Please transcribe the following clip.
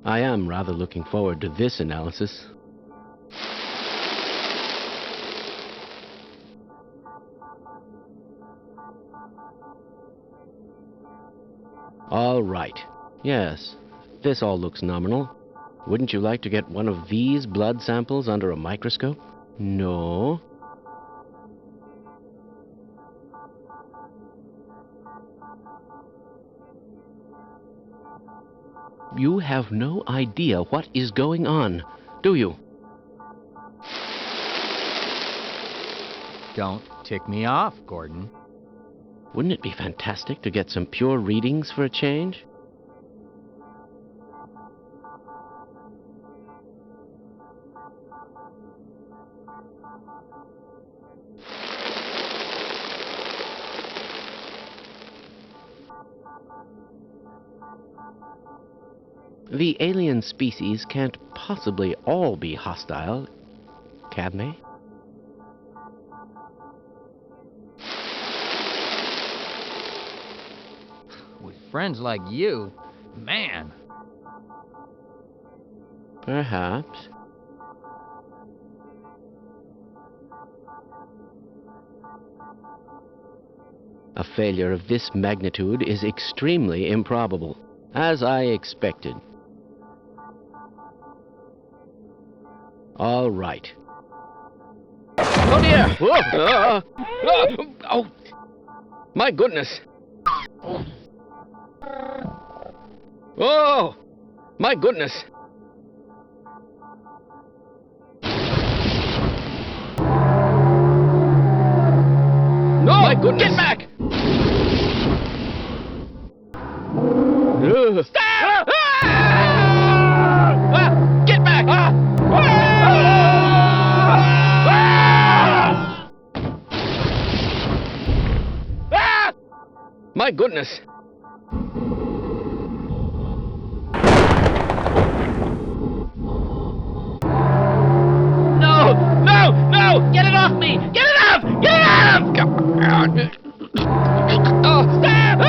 I am rather looking forward to this analysis. All right. Yes, this all looks nominal. Wouldn't you like to get one of these blood samples under a microscope? No. You have no idea what is going on, do you? Don't tick me off, Gordon. Wouldn't it be fantastic to get some pure readings for a change? The alien species can't possibly all be hostile, can they? With friends like you, man. Perhaps. A failure of this magnitude is extremely improbable, as I expected. All right. Oh dear! Oh! My goodness! Oh! My goodness! No! My goodness! Get back! Stop! Get back! My goodness! No! No! No! Get it off me! Get it off! Get it off! Oh, stop!